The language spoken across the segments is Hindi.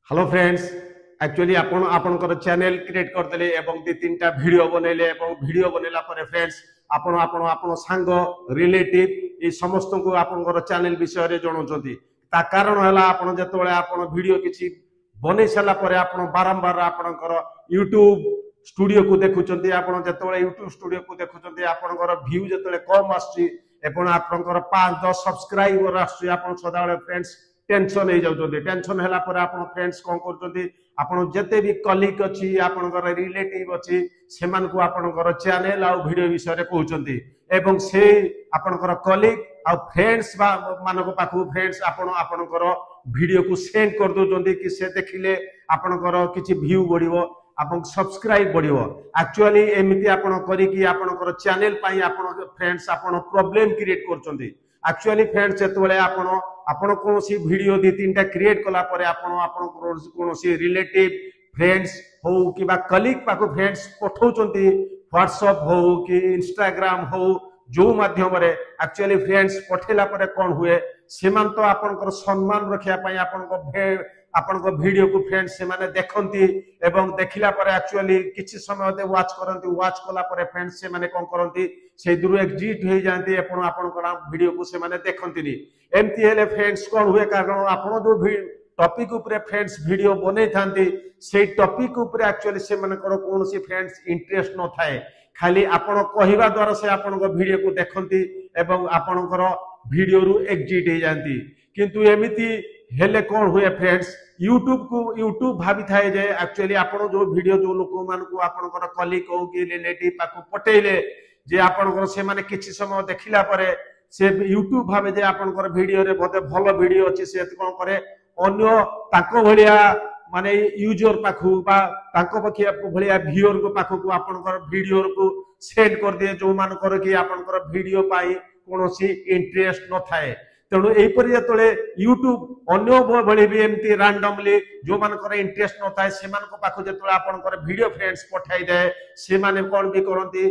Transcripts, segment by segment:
Hello friends. एक्चुअली आपण आपनकर चैनल क्रिएट करदेले एवं दी तीनटा वीडियो बनेले एवं वीडियो बनेला परे फ्रेंड्स आपण आपण आपण सांग रिलेटिव ए समस्त को आपनकर चैनल विषय रे जणौचंती। ता कारण हला आपण जतबेले आपण वीडियो किछि बनै सला परे आपण बारंबार आपनकर YouTube स्टूडियो को देखुचंती। आपण जतबेले YouTube स्टूडियो को देखुचंती आपनकर व्यू जतबेले कम आछि एवं आपनकर 5-10 सब्सक्राइबर आछि आपण सदाबेले फ्रेंड्स टेंशन हो जाउछन्ती। टेंशन हैला पर आपण फ्रेंड्स कोन करछन्ती आपण जते भी कलीग अछि आपनकर रिलेटिव अछि सेमान को आपनकर चैनल आ वीडियो विषय रे कहउछन्ती एवं से आपनकर कलीग आ फ्रेंड्स मानको पाखु फ्रेंड्स आपण आपनकर वीडियो को सेंड कर दोछन्ती कि से देखिले आपनकर किछि व्यू बढ़िबो आपन सब्सक्राइब बढ़िबो। एक्चुअली एमिति आपण करी कि आपनकर चैनल पई आपण फ्रेंड्स आपण प्रॉब्लम क्रिएट करछन्ती। एक्चुअली फ्रेंड्स जतबेले आपण कौन सी वीडियो दी तीनटा क्रिएट कला परे आपण कौन सी रिलेटिव फ्रेंड्स हो कि कलीग पाक फ्रेंड्स पठाउचंती व्हाट्सएप हो कि इंस्टाग्राम हो जो माध्यम रे एक्चुअली फ्रेंड्स पठेला परे कोन हुए सेमान तो आपनकर सम्मान रखिया पई आपनको वीडियो को फ्रेंड्स से माने देखंती एवं देखिला परे एक्चुअली किछि समय दे वाच करंती। वाच कला परे फ्रेंड्स से माने कोन करंती से दुरु एग्जिट हो जांती आपनकर वीडियो को से माने देखंती नी। एमती हेले फ्रेंड्स कोन हुए कारण आपण जो टॉपिक ऊपर फ्रेंड्स वीडियो बनै थांती से टॉपिक ऊपर एक्चुअली से मानकर कोनोसी फ्रेंड्स इंटरेस्ट न थाए खाली आपण कहिबा द्वारा से आपनको वीडियो को देखंती एवं आपनकर वीडियो रु एग्जिट हो जांती। किंतु एमिति हेले कोन हुए फ्रेंड्स यूट्यूब भाभी थाए जे एक्चुअली आपण जो वीडियो जो लोक मान को आपनकर कलीग हो कि रिलेटिव पाको पटेले जे आपनकर से माने किछि समय देखिला परे से यूट्यूब भावे जे आपनकर वीडियो रे बोते भलो वीडियो अछि से कोन करे अन्य ताको भलिया माने यूजर पाखु बा ताको पखिया भलिया व्यूअर को पाखु को आपनकर वीडियो को सेंड कर दिए जो मान कर कि आपनकर वीडियो पाई कोनोसी इंटरेस्ट न थाए। तेणु एपरि जतले यूट्यूब अन्य भली भी एमती रैंडमली जो मानकर इंटरेस्ट न थाए सेमान को पाखु जतले आपनकर वीडियो फ्रेंड्स पठाई दे से माने कोन भी करंती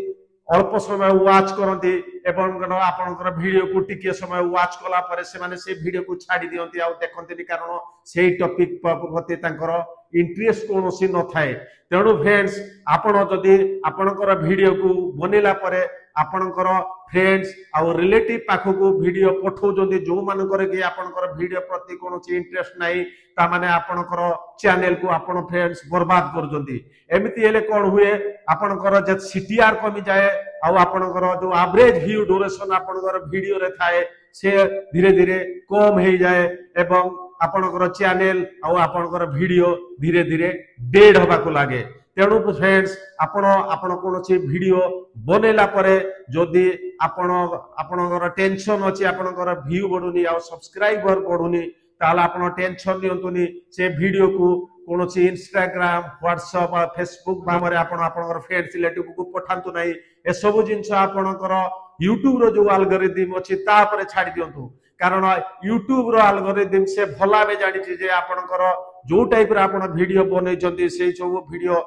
अल्प समय वाच करंती एवं आपनकर वीडियो को टिके समय वाच कला परे से माने से वीडियो को छाडी दियंती आ देखंती कारण सेही टॉपिक प्रति तांकर इंटरेस्ट कोनोसी न थाए। तेणु फ्रेंड्स आपण जदि आपनकर वीडियो को बनेला परे आपनकर फ्रेंड्स आ रिलेटिव पाखो को वीडियो पठाउजंती जो मानकर कि आपनकर वीडियो प्रति कोनोसी इंटरेस्ट नाही ता माने आपनकर चैनल को आपण फ्रेंड्स बर्बाद करजंती। एमिति हेले कोन हुए आपनकर जे सीटीआर कमी जाए आ आपनकर जो एवरेज व्यू ड्यूरेशन आपनकर वीडियो रे थाए से धीरे धीरे कम हो जाए एवं आपनकर चैनल आ आपनकर वीडियो धीरे धीरे डेड होबा को लागे। तेणु फ्रेंड्स आपण कोनोसी वीडियो बनेला परे जदि आपनकर टेंशन अछि आपनकर व्यू बढ़ुनी आ सब्सक्राइबर बढ़ुनी ताला आपण टेंशन नियंतुनी से वीडियो को कोनोसी इंस्टाग्राम व्हाट्सएप आ फेसबुक भामरे आपनकर फ्रेंड्स रिलेटिव को पठांतु नाही। ए सब जिंस आपनकर यूट्यूब रो जो एल्गोरिदम अछि ता परे छाडी दियंतु कारण यूट्यूब रो एल्गोरिदम से भलाबे जानि छी जे आपनकर जो टाइप रो आपण वीडियो बनै जंती से सब वीडियो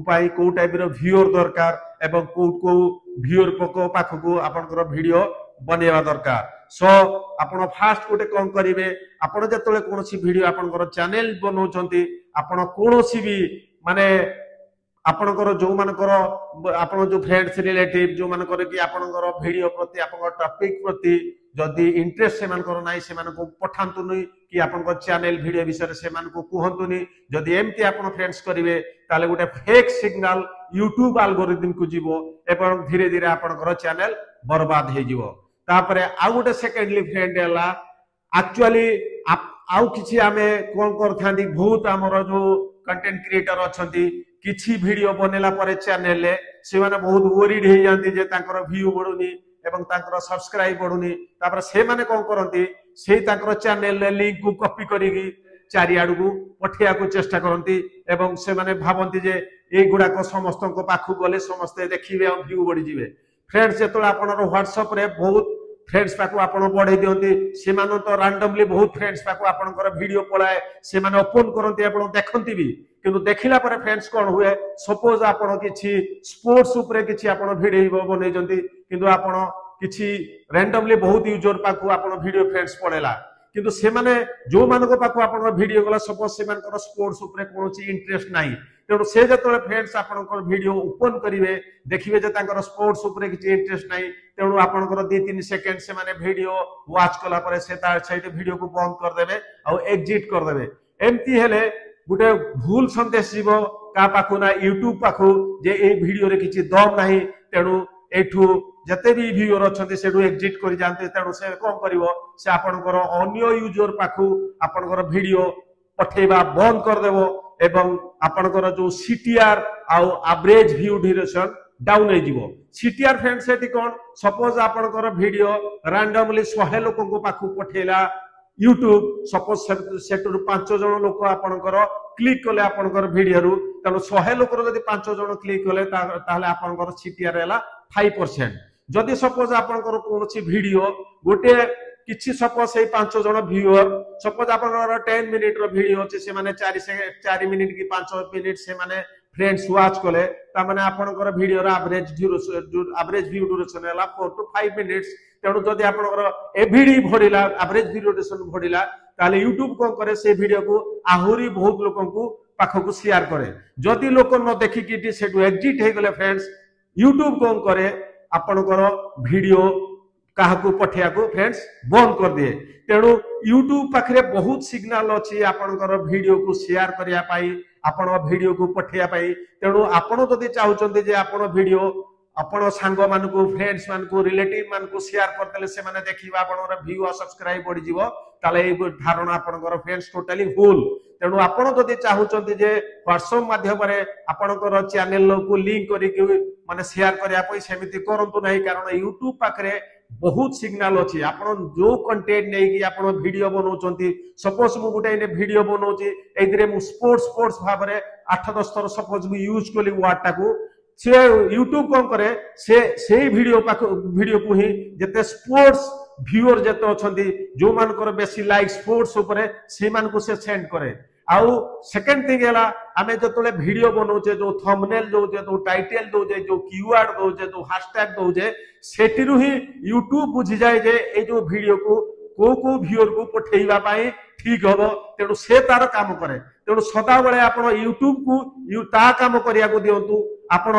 पाई को टाइप रो व्यूअर दरकार एवं को व्यूअर पको पाखको आपनकर वीडियो बनेवा दरकार। सो आपण फास्ट गोटे कोन करिवे आपण जतले कोनोसी वीडियो आपनकर चैनल बनौचंती आपण कोनोसी भी माने आपनकर जो मानकर आपण जो फ्रेंड्स रिलेटिव जो मानकर कि आपनकर वीडियो प्रति आपनकर टॉपिक प्रति जदि इंटरेस्ट से मानकर नाही से मानको पठांतुनी कि आपनकर चैनल वीडियो विषय से मानको कहंतुनी जदि एमती आपण फ्रेंड्स करिवे ताले गोटे फेक सिग्नल यूट्यूब एल्गोरिदम को जीवो एवं धीरे धीरे आपनकर चैनल बर्बाद हे जीवो। तापरे आ गोटे सेकेंडली फ्रेंड हला एक्चुअली आउ किछि आमे कोन करथांदी बहुत हमर जो कंटेंट क्रिएटर अछंती किछि वीडियो बनेला परे चैनल ले से माने बहुत वरीड हे जानती जे तांकर व्यू बढ़ुनी एवं तांकर सब्सक्राइब बढ़ुनी तापर से माने कोन करंती से तांकर चैनल ले लिंक को कॉपी करिगी चारि आडू को पठिया को चेष्टा करंती एवं से माने भाबंती जे ए गुडा को समस्त को पाखु गले समस्त देखिबे और व्यू बढ़ी जिवे। फ्रेंड्स जेतोला आपनर व्हाट्सएप रे बहुत फ्रेंड्स पाको आपण बढ़े दियंती से मानो तो रैंडमली बहुत फ्रेंड्स पाको आपनकर वीडियो पळाए से माने ओपन करंती आपण देखंती भी किंतु देखिला परे फ्रेंड्स कोन हुए सपोज आपण किछि स्पोर्ट्स ऊपर किछि आपण वीडियो बनै जंती किंतु आपण किछि रैंडमली बहुत यूजर पाको आपण वीडियो फ्रेंड्स पळेला किंतु से माने जो मानक पाखु आपण वीडियो गला सपोज से मानकर स्पोर्ट्स ऊपर कोनोसी इंटरेस्ट नाही तेणु से जतले फ्रेंड्स आपनकर वीडियो ओपन करिवे देखिबे जे तांकर स्पोर्ट्स ऊपर किछि इंटरेस्ट नाही तेणु आपनकर 2-3 सेकंड से माने वीडियो वॉच कला परे से ता साइड वीडियो को बंद कर देबे आ एग्जिट कर देबे एमती हेले गुटे भूल संदेश जीवो का पाखु ना यूट्यूब पाखु जे ए वीडियो रे किछि दम नाही तेणु एठू जते भी व्यूअर अछंती सेठू एग्जिट करि जानते तेणु से कोन करिवो से आपनकर अन्य यूजर पाखु आपनकर वीडियो पठेबा बंद कर देबो एवं आपनकर जो सीटीआर आउ एवरेज व्यू ड्यूरेशन डाउन हो जीवो सीटीआर फ्रेंड्स सेठी कोन सपोज आपनकर वीडियो रैंडमली 100 लोक को पाखु पठेला यूट्यूब सपोज सेटू 5 जण लोक आपनकर क्लिक कले आपनकर वीडियो रु तनो 100 लोक रो जदी 5 जण क्लिक कले ताले आपनकर सीटीआर हैला 5% जदि सपोज आपनकर कोनोसी वीडियो गोटे किछि सपोज से 5 जण व्यूअर सपोज आपनकर 10 मिनिट रो वीडियो अछि से माने 4 मिनिट की 5 मिनिट से माने फ्रेंड्स वॉच कले ता माने आपनकर वीडियो रो एवरेज व्यू ड्यूरेशन हैला 4 to 5 मिनिट्स तेणु जदि आपनकर एवरी भरिला एवरेज व्यू ड्यूरेशन भरिला ताले यूट्यूब कोन करे से वीडियो को आहुरी बहुत लोकन को पाखो को शेयर करे जदि लोक न देखि कि सेटू एग्जिट हे गले फ्रेंड्स यूट्यूब कोन करे आपनकर वीडियो काहाकू पठिया को फ्रेंड्स बंद कर दिए तेणु यूट्यूब पाखरे बहुत सिग्नल अछि आपनकर वीडियो को शेयर करिया पाई आपण वीडियो को पठिया पाई तेणु आपण जदि चाहुचंती जे आपण वीडियो आपण सांग मान को फ्रेंड्स मान को रिलेटिव मान को शेयर करतले से माने देखिबा आपनर व्यू आ सब्सक्राइब बढ़ी जीवो ताले ए धारणा आपनकर फ्रेंड्स टोटली भूल तेणु आपण जदि चाहुचंती जे व्हाट्सएप माध्यम रे आपनकर चैनल को लिंक करी के माने शेयर करिया पई सेमिति करंतु नाही कारण यूट्यूब पाखरे बहुत सिग्नल अछि आपण जो कंटेंट नै कि आपण वीडियो बनौचंती सपोज मु गुटे ने वीडियो बनौची एदिरे मु स्पोर्ट्स भाबरे 8-10 थर सपोज मु यूज कली वर्ड टाकू से यूट्यूब कोन करे से वीडियो को ही जते स्पोर्ट्स व्यूअर जते अछंती जो मानकर बेसी लाइक स्पोर्ट्स ऊपर से मान को से सेंड करे आउ सेकंड थिंग हैला आमे जतले वीडियो बनौचे जो थंबनेल दोजे जो टाइटल दोजे जो कीवर्ड दोजे जो हैशटैग दोजे सेटिरु ही यूट्यूब बुझी जाय जे ए जो वीडियो को व्यूअर को पठेइबा पाई ठीक हबो तेणु से तार काम करे तेणु सदा बेले आपण यूट्यूब को ता काम करिया को दियंतु आपण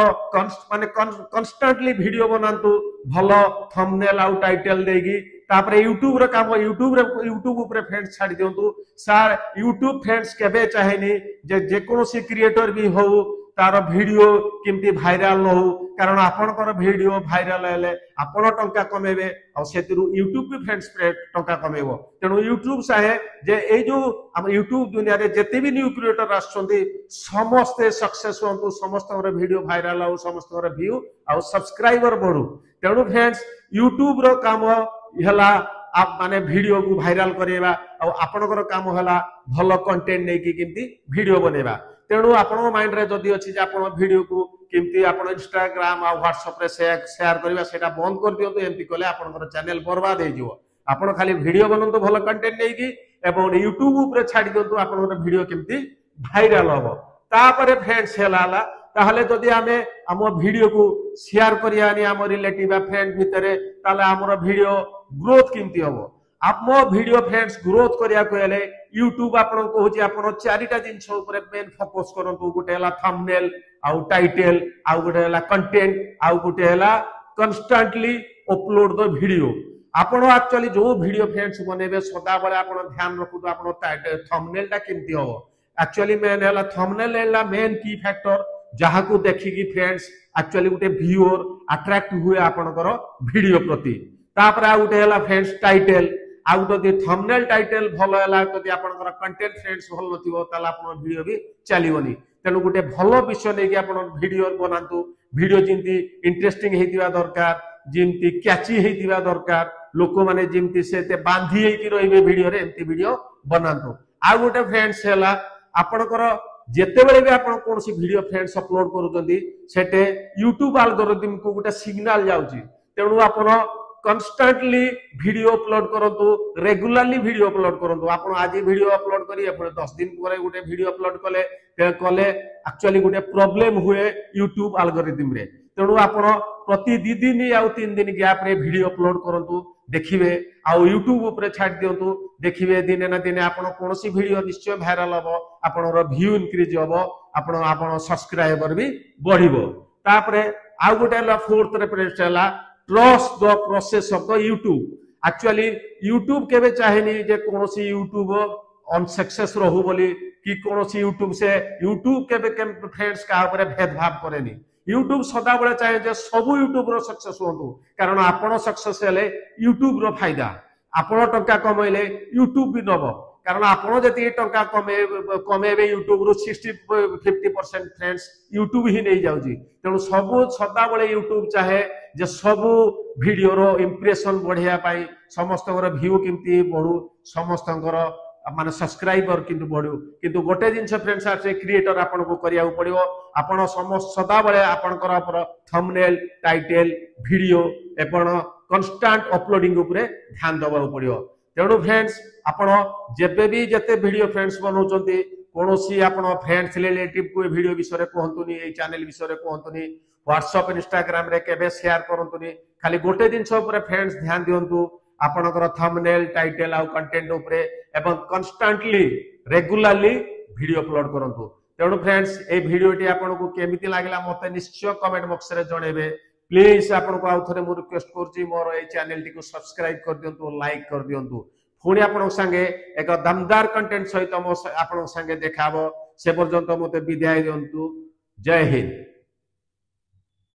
माने कांस्टेंटली वीडियो बनांतु भलो थंबनेल आउ टाइटल देगी तापरे यूट्यूब रे काम यूट्यूब ऊपर फ्रेंड्स छाडी दियंतु सर यूट्यूब फ्रेंड्स केबे चाहेनी जे कोनोसी क्रिएटर भी हो तार वीडियो किमती भाइराल न हो कारण आपनकर वीडियो भाइराल हेले आपण टंका कमेबे और सेतिरु यूट्यूब भी फ्रेंड्स टंका कमेबो तेणु यूट्यूब चाहे जे ए जो हम यूट्यूब दुनिया रे जते भी न्यू क्रिएटर आछंती समस्त सक्सेस होंतु समस्तकर वीडियो भाइराल हो समस्तकर व्यू और सब्सक्राइबर बढ़ू तेणु फ्रेंड्स यूट्यूब रो काम हला आप माने वीडियो को भाइराल करेबा और आपनकर काम हला भलो कंटेंट नै कि किमती वीडियो बनेबा तेणु आपण माइंड रे जदी अछि जे आपण वीडियो को किमती आपण इंस्टाग्राम आ व्हाट्सएप रे शेयर करबा सेटा बंद कर दियंतु एमती कले आपनकर चैनल बर्बाद हे जिवो आपण खाली वीडियो बनंतु भलो कंटेंट नै कि एवं यूट्यूब ऊपर छाडी दियंतु आपनकर वीडियो किमती भाइराल होबो तापरे फ्रेंड्स हेलाला ताहले जदी आमे हम वीडियो को शेयर करिया नि हम रिलेटिव आ फ्रेंड भितरे ताले हमर वीडियो ग्रोथ किमती होबो आप वीडियो फ्रेंड्स ग्रोथ करिया को हेले यूट्यूब आपन को होची आपन चारिटा जिंस ऊपर मेन फोकस करंतु गुटे हला थंबनेल आउ टाइटल आउ गुटे हला कंटेंट आउ गुटे हला कांस्टेंटली अपलोड द वीडियो आपन एक्चुअली जो वीडियो फ्रेंड्स बनेबे सदा बेले आपन ध्यान रखु आपन थंबनेल ता किमती हो एक्चुअली मेन हला थंबनेल हला मेन की फैक्टर जहा को देखि कि फ्रेंड्स एक्चुअली गुटे व्यूअर अट्रैक्ट हुए आपनकर वीडियो प्रति तापर आ गुटे हला फ्रेंड्स टाइटल आउ जदि थंबनेल टाइटल भलो हला जदि आपनकर कंटेंट फ्रेंड्स भलो नथिबो ताला आपन वीडियो भी चलीबोनी तेणु गोटे भलो विषय नै कि आपन वीडियो बनांतु वीडियो जिंती इंटरेस्टिंग हेतिबा दरकार जिंती कैची हेतिबा दरकार लोक माने जिंती सेते बांधी हेकि रहिबे वीडियो रे एंती वीडियो बनांतु आ गोटे फ्रेंड्स हला आपनकर जेते बेले भी आपन कोनसी वीडियो फ्रेंड्स अपलोड करूचंती सेटे YouTube एल्गोरिथम को गोटे सिग्नल जाउची तेणु आपन कांस्टेंटली वीडियो अपलोड करंतु रेगुलरली वीडियो अपलोड करंतु आपण आज वीडियो अपलोड करी आपण 10 दिन ପରେ गोटे वीडियो अपलोड कले एक्चुअली गोटे प्रॉब्लम हुए YouTube एल्गोरिथम रे तेणु आपण प्रति 2 दिन या 3 दिन गैप रे वीडियो अपलोड करंतु देखिए आउ यूट्यूब ऊपर छाड़ दिंतु देखिए दिने ना दिने आपण कोनोसी वीडियो निश्चय भाइराल हबो आपनर व्यू इंक्रीज हबो आपण सब्सक्राइबर भी बढ़िबो तापरे आउ गोटे हला फोर्थ रेफरेंस हला trust the process of the YouTube actually YouTube केबे चाहेनी जे कोनोसी यूट्यूब अनसक्सेस रहू बोली कि कोनोसी यूट्यूब से यूट्यूब केबे फ्रेंड्स का ऊपर भेदभाव करेनी यूट्यूब सदा बेले चाहे जे सब यूट्यूब रो सक्सेस होतु कारण आपण सक्सेस हेले यूट्यूब रो फायदा आपण टंका कमैले यूट्यूब भी नबो कारण आपण जति टंका कमेबे यूट्यूब रो 60-50% फ्रेंड्स यूट्यूब ही नहीं जाउजी तेणु सब सदा बेले यूट्यूब चाहे जे सब वीडियो रो इंप्रेशन बढ़िया पाई समस्त व्यू केमती बढ़ू समस्त माने सब्सक्राइबर किंतु बढ़ू किंतु गोटे जिनस फ्रेंड्स आसे क्रिएटर आपन को करिया पड़िबो आपण समस्त सदा बेले आपनकर पर थंबनेल टाइटल वीडियो एपण कांस्टेंट अपलोडिंग ऊपर ध्यान दबा पड़िबो तेणु फ्रेंड्स आपण जेबे भी जते वीडियो फ्रेंड्स बनौचंती कोनोसी आपण फ्रेंड्स रिलेटिव को वीडियो विषय रे कहंतुनी ए चैनल विषय रे कहंतुनी व्हाट्सएप इंस्टाग्राम रे केबे शेयर करंतुनी खाली गोटे जिनस ऊपर फ्रेंड्स ध्यान दियंतु आपनकर थंबनेल टाइटल आ कंटेंट ऊपर एवं कांस्टेंटली रेगुलरली वीडियो अपलोड करंतु तेणु फ्रेंड्स ए वीडियोटी आपको केमिति लागला मते निश्चय कमेंट बॉक्स रे जणेबे प्लीज आपको आउ थरे मु रिक्वेस्ट करछि मोर ए चैनल टी को सब्सक्राइब कर दियंतु लाइक कर दियंतु पुणी आपन संगे एक दमदार कंटेंट सहित मो आपन संगे देखाबो से पर्यंत मते विदाय दियंतु जय हिंद।